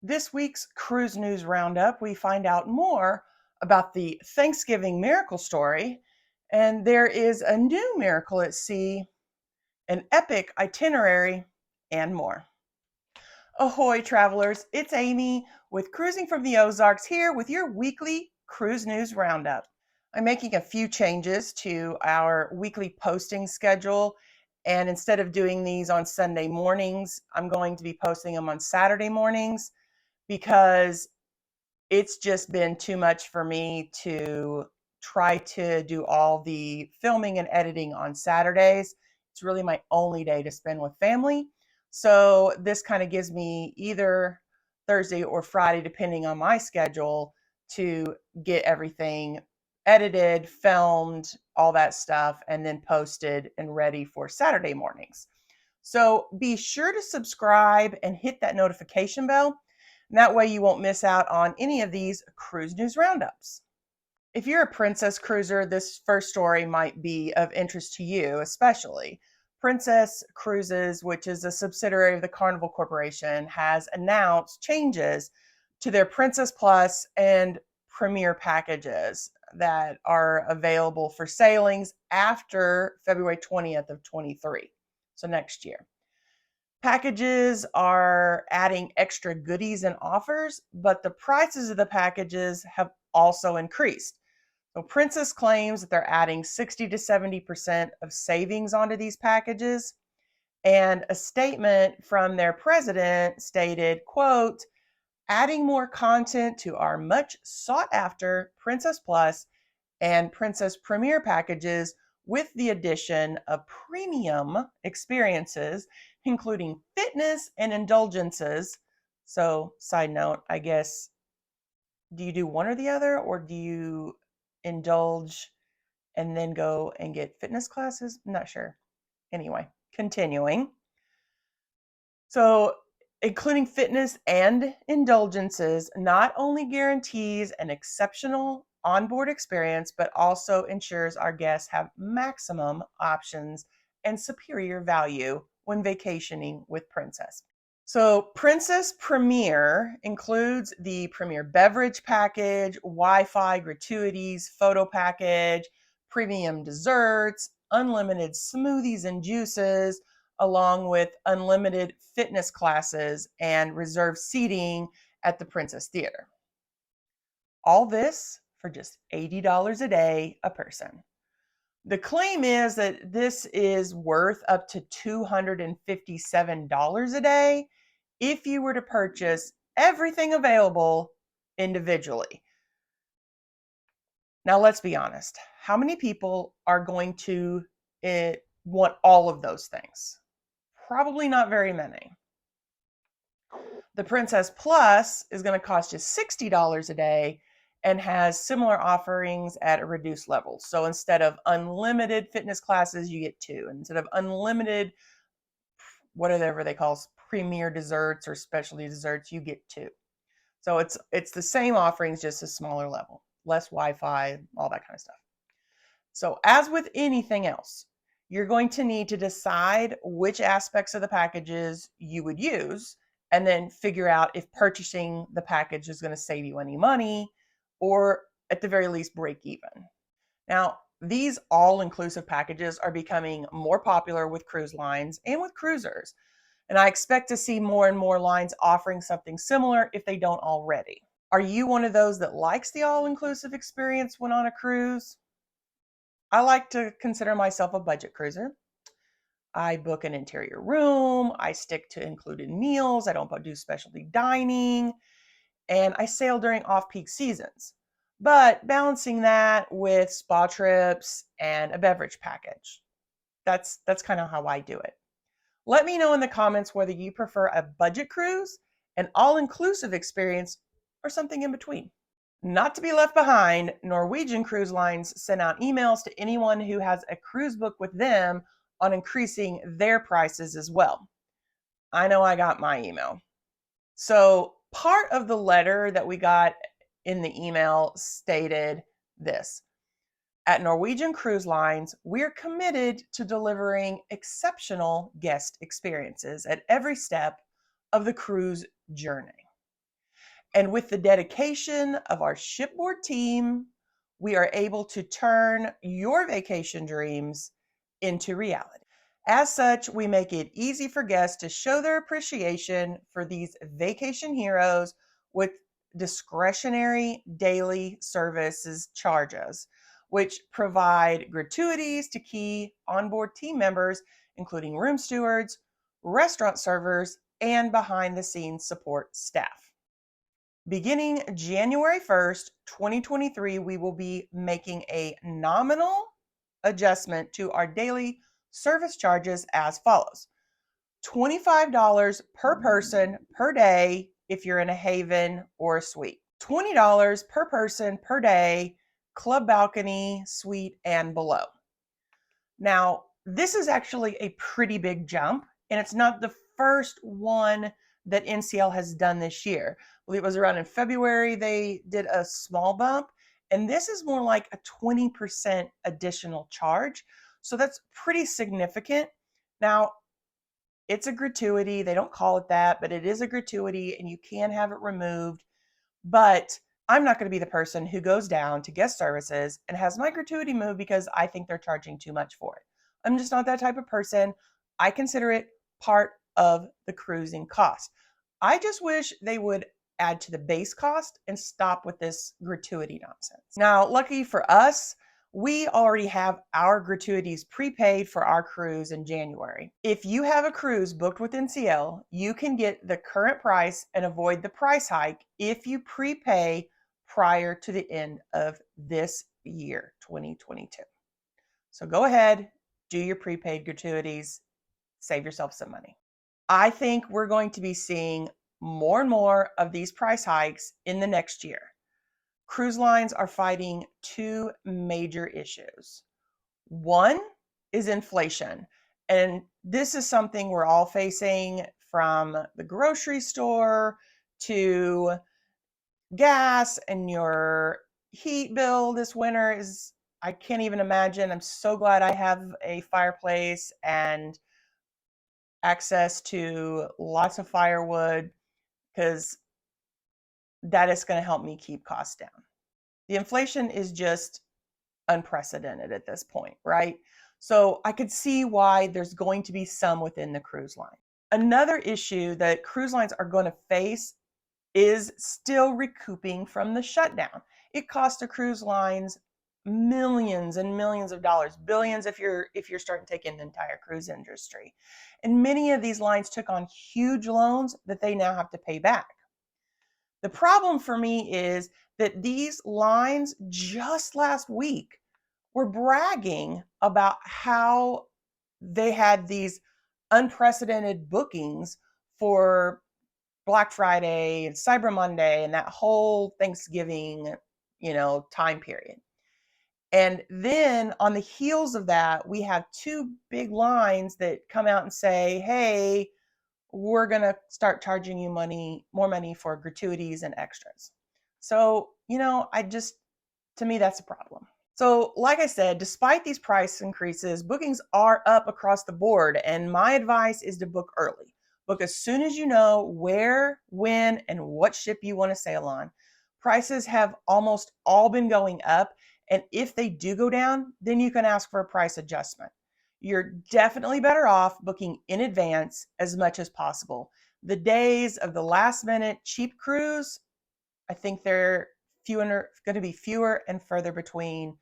This week's Cruise News Roundup, we find out more about the Thanksgiving miracle story, and there is a new miracle at sea, an epic itinerary, and more. Ahoy, travelers! It's Amy with Cruising from the Ozarks here with your weekly Cruise News Roundup. I'm making a few changes to our weekly posting schedule, and instead of doing these on Sunday mornings, I'm going to be posting them on Saturday mornings because it's just been too much for me to try to do all the filming and editing on Saturdays. It's really my only day to spend with family. So this kind of gives me either Thursday or Friday, depending on my schedule, to get everything edited, filmed, all that stuff, and then posted and ready for Saturday mornings. So be sure to subscribe and hit that notification bell. And that way you won't miss out on any of these cruise news roundups. If you're a Princess cruiser, this first story might be of interest to you, especially. Princess Cruises, which is a subsidiary of the Carnival Corporation, has announced changes to their Princess Plus and Premier packages that are available for sailings after February 20th of 23, so next year. Packages are adding extra goodies and offers, but the prices of the packages have also increased. So Princess claims that they're adding 60 to 70% of savings onto these packages. And a statement from their president stated, quote, adding more content to our much sought after Princess Plus and Princess Premier packages with the addition of premium experiences, including fitness and indulgences. So, side note, I guess, do you do one or the other, or do you indulge and then go and get fitness classes? I'm not sure. Anyway, continuing. So, including fitness and indulgences not only guarantees an exceptional onboard experience, but also ensures our guests have maximum options and superior value when vacationing with Princess. So, Princess Premier includes the Premier beverage package, Wi Fi gratuities, photo package, premium desserts, unlimited smoothies and juices, along with unlimited fitness classes and reserved seating at the Princess Theater. All this for just $80 a day a person. The claim is that this is worth up to $257 a day if you were to purchase everything available individually. Now, let's be honest. How many people are going to want all of those things? Probably not very many. The Princess Plus is going to cost you $60 a day and has similar offerings at a reduced level. So instead of unlimited fitness classes, you get two. Instead of unlimited, whatever they call premier desserts or specialty desserts, you get two. So it's the same offerings, just a smaller level, less Wi-Fi, all that kind of stuff. So as with anything else, you're going to need to decide which aspects of the packages you would use and then figure out if purchasing the package is going to save you any money or at the very least break even. Now, these all-inclusive packages are becoming more popular with cruise lines and with cruisers, and I expect to see more and more lines offering something similar if they don't already. Are you one of those that likes the all-inclusive experience when on a cruise? I like to consider myself a budget cruiser. I book an interior room, I stick to included meals, I don't do specialty dining, and I sail during off-peak seasons. But balancing that with spa trips and a beverage package. That's kind of how I do it. Let me know in the comments whether you prefer a budget cruise, an all-inclusive experience, or something in between. Not to be left behind, Norwegian Cruise Lines sent out emails to anyone who has a cruise book with them on increasing their prices as well. I know I got my email. So part of the letter that we got in the email stated this: at Norwegian Cruise Lines, we're committed to delivering exceptional guest experiences at every step of the cruise journey. And with the dedication of our shipboard team, we are able to turn your vacation dreams into reality. As such, we make it easy for guests to show their appreciation for these vacation heroes with discretionary daily services charges, which provide gratuities to key onboard team members, including room stewards, restaurant servers, and behind the scenes support staff. Beginning January 1st, 2023, we will be making a nominal adjustment to our daily service charges as follows: $25 per person per day if you're in a haven or a suite, $20 per person per day, club balcony, suite, and below. Now, this is actually a pretty big jump, and it's not the first one that NCL has done this year. I believe it was around in February they did a small bump, and this is more like a 20% additional charge. So that's pretty significant. Now, it's a gratuity. They don't call it that, but it is a gratuity, and you can have it removed. But I'm not going to be the person who goes down to guest services and has my gratuity moved because I think they're charging too much for it. I'm just not that type of person. I consider it part of the cruising cost. I just wish they would add to the base cost and stop with this gratuity nonsense. Now, lucky for us, we already have our gratuities prepaid for our cruise in January. If you have a cruise booked with NCL, you can get the current price and avoid the price hike if you prepay prior to the end of this year, 2022. So go ahead, do your prepaid gratuities, save yourself some money. I think we're going to be seeing more and more of these price hikes in the next year. Cruise lines are fighting two major issues. One is inflation, and this is something we're all facing, from the grocery store to gas, and your heat bill this winter is, I can't even imagine. I'm so glad I have a fireplace and access to lots of firewood, because that is going to help me keep costs down. The inflation is just unprecedented at this point, right? So I could see why there's going to be some within the cruise line. Another issue that cruise lines are going to face is still recouping from the shutdown. It cost the cruise lines millions and millions of dollars, billions if you're starting to take in the entire cruise industry. And many of these lines took on huge loans that they now have to pay back. The problem for me is that these lines just last week were bragging about how they had these unprecedented bookings for Black Friday and Cyber Monday and that whole Thanksgiving, time period. And then on the heels of that, we have two big lines that come out and say, hey, we're going to start charging you more money for gratuities and extras. So, to me, that's a problem. So, like I said, despite these price increases, bookings are up across the board. And my advice is to book early. Book as soon as you know where, when, and what ship you want to sail on. Prices have almost all been going up. And if they do go down, then you can ask for a price adjustment. You're definitely better off booking in advance as much as possible. The days of the last minute cheap cruise, I think they're going to be fewer and further between,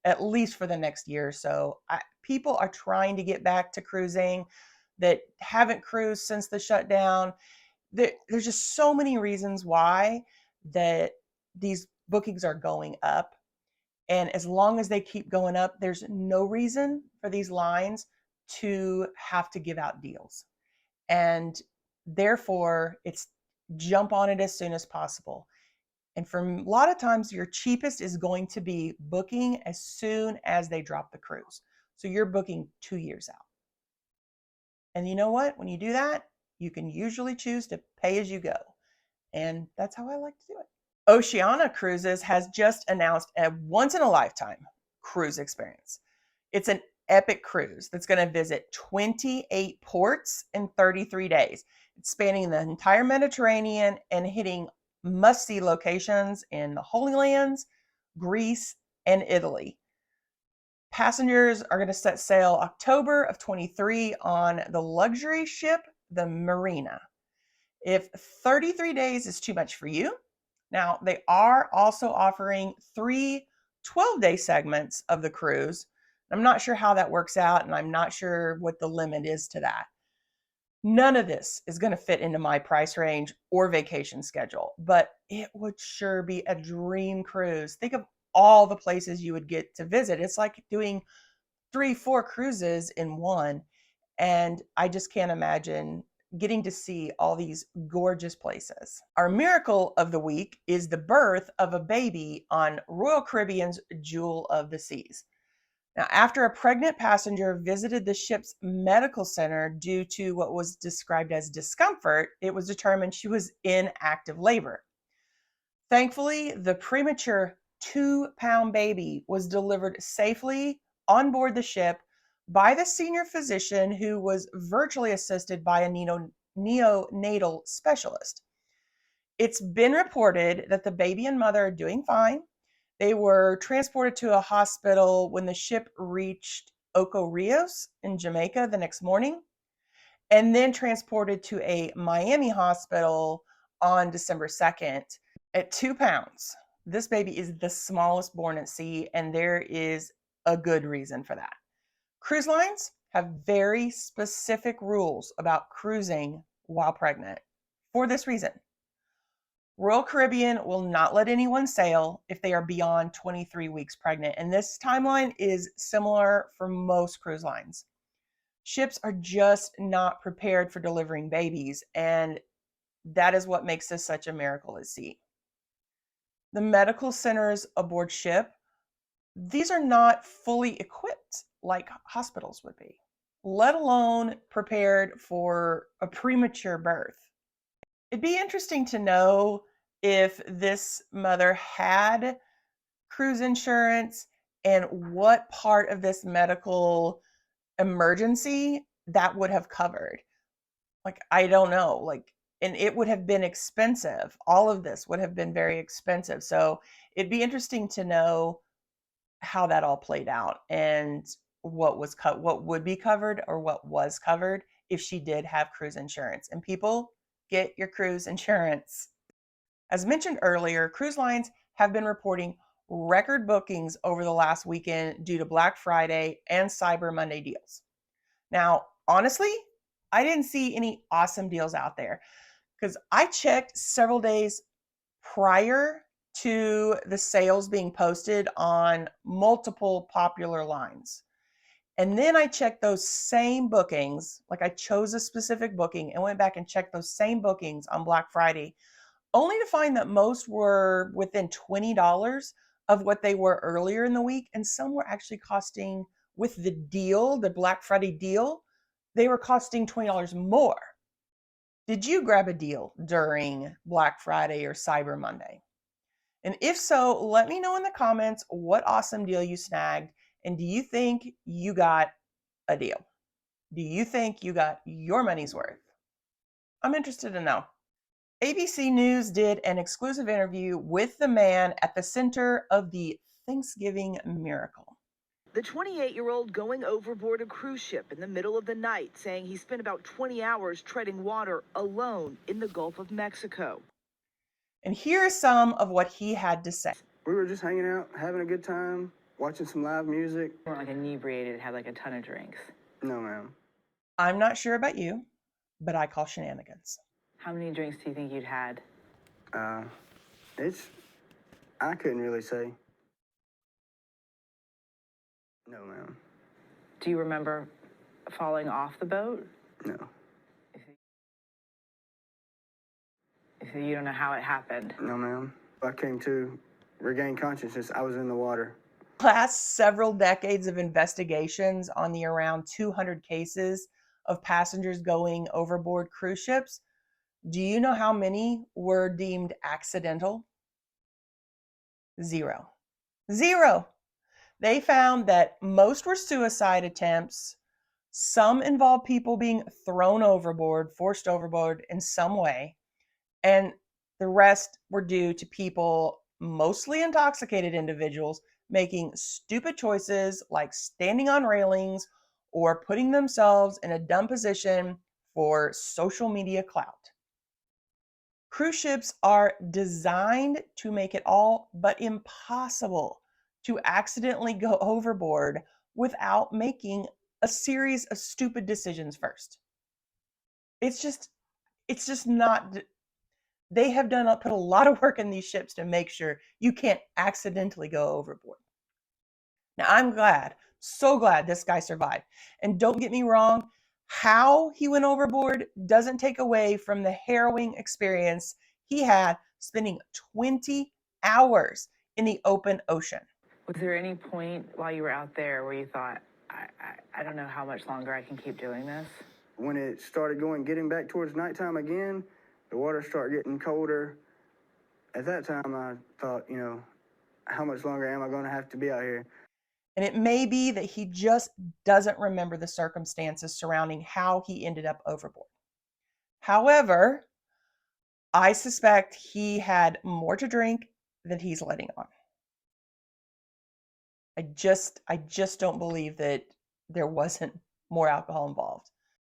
at least for the next year or so. People are trying to get back to cruising that haven't cruised since the shutdown. There's just so many reasons why that these bookings are going up. And as long as they keep going up, there's no reason for these lines to have to give out deals. And therefore, it's jump on it as soon as possible. And for a lot of times, your cheapest is going to be booking as soon as they drop the cruise. So you're booking 2 years out. And you know what? When you do that, you can usually choose to pay as you go. And that's how I like to do it. Oceania Cruises has just announced a once-in-a-lifetime cruise experience. It's an epic cruise that's going to visit 28 ports in 33 days. It's spanning the entire Mediterranean and hitting must-see locations in the Holy Lands, Greece, and Italy. Passengers are going to set sail October of 23 on the luxury ship, the Marina. If 33 days is too much for you, now they are also offering 3 12-day segments of the cruise. I'm not sure how that works out, and I'm not sure what the limit is to that. None of this is going to fit into my price range or vacation schedule, but it would sure be a dream cruise. Think of all the places you would get to visit. It's like doing 3, 4 cruises in one. And I just can't imagine getting to see all these gorgeous places. Our miracle of the week is the birth of a baby on Royal Caribbean's Jewel of the Seas. Now, after a pregnant passenger visited the ship's medical center due to what was described as discomfort, it was determined she was in active labor. Thankfully, the premature 2-pound baby was delivered safely on board the ship by the senior physician, who was virtually assisted by a neonatal specialist. It's been reported that the baby and mother are doing fine. They were transported to a hospital when the ship reached Ocho Rios in Jamaica the next morning, and then transported to a Miami hospital on December 2nd. At 2 pounds, this baby is the smallest born at sea, and there is a good reason for that. Cruise lines have very specific rules about cruising while pregnant for this reason. Royal Caribbean will not let anyone sail if they are beyond 23 weeks pregnant, and this timeline is similar for most cruise lines. Ships are just not prepared for delivering babies, and that is what makes this such a miracle at sea. The medical centers aboard ship, these are not fully equipped like hospitals would be, let alone prepared for a premature birth. It'd be interesting to know if this mother had cruise insurance and what part of this medical emergency that would have covered. Like, I don't know. And it would have been expensive. All of this would have been very expensive. So it'd be interesting to know how that all played out and what would be covered or what was covered if she did have cruise insurance. And people, get your cruise insurance. As mentioned earlier, cruise lines have been reporting record bookings over the last weekend due to Black Friday and Cyber Monday deals. Now, honestly, I didn't see any awesome deals out there because I checked several days prior to the sales being posted on multiple popular lines. And then I checked those same bookings, like I chose a specific booking and went back and checked those same bookings on Black Friday, only to find that most were within $20 of what they were earlier in the week. And some were actually costing, with the deal, the Black Friday deal, they were costing $20 more. Did you grab a deal during Black Friday or Cyber Monday? And if so, let me know in the comments what awesome deal you snagged. And do you think you got a deal? Do you think you got your money's worth? I'm interested to know. ABC News did an exclusive interview with the man at the center of the Thanksgiving miracle. The 28-year-old going overboard a cruise ship in the middle of the night, saying he spent about 20 hours treading water alone in the Gulf of Mexico. And here is some of what he had to say. We were just hanging out, having a good time, watching some live music. You weren't like inebriated, had like a ton of drinks. No, ma'am. I'm not sure about you, but I call shenanigans. How many drinks do you think you'd had? I couldn't really say. No, ma'am. Do you remember falling off the boat? No. If you don't know how it happened. No, ma'am. I came to regain consciousness. I was in the water. Last several decades of investigations on the around 200 cases of passengers going overboard cruise ships, do you know how many were deemed accidental? 0. 0. They found that most were suicide attempts. Some involved people being thrown overboard, forced overboard in some way. And The rest were due to people, mostly intoxicated individuals, making stupid choices like standing on railings or putting themselves in a dumb position for social media clout. Cruise ships are designed to make it all but impossible to accidentally go overboard without making a series of stupid decisions first. It's just not. They have put a lot of work in these ships to make sure you can't accidentally go overboard. Now, I'm glad, so glad this guy survived. And don't get me wrong, how he went overboard doesn't take away from the harrowing experience he had spending 20 hours in the open ocean. Was there any point while you were out there where you thought, I don't know how much longer I can keep doing this? When it started getting back towards nighttime again, the water started getting colder. At that time, I thought, how much longer am I going to have to be out here? And it may be that he just doesn't remember the circumstances surrounding how he ended up overboard. However, I suspect he had more to drink than he's letting on. I just don't believe that there wasn't more alcohol involved.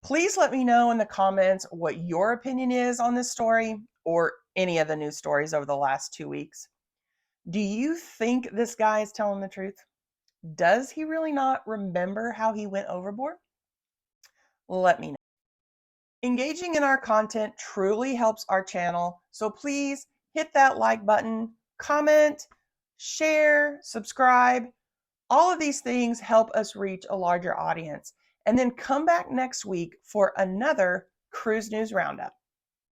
Please let me know in the comments what your opinion is on this story or any of the news stories over the last 2 weeks. Do you think this guy is telling the truth? Does he really not remember how he went overboard? Let me know. Engaging in our content truly helps our channel, so please hit that like button, comment, share, subscribe. All of these things help us reach a larger audience. And then come back next week for another Cruise News Roundup.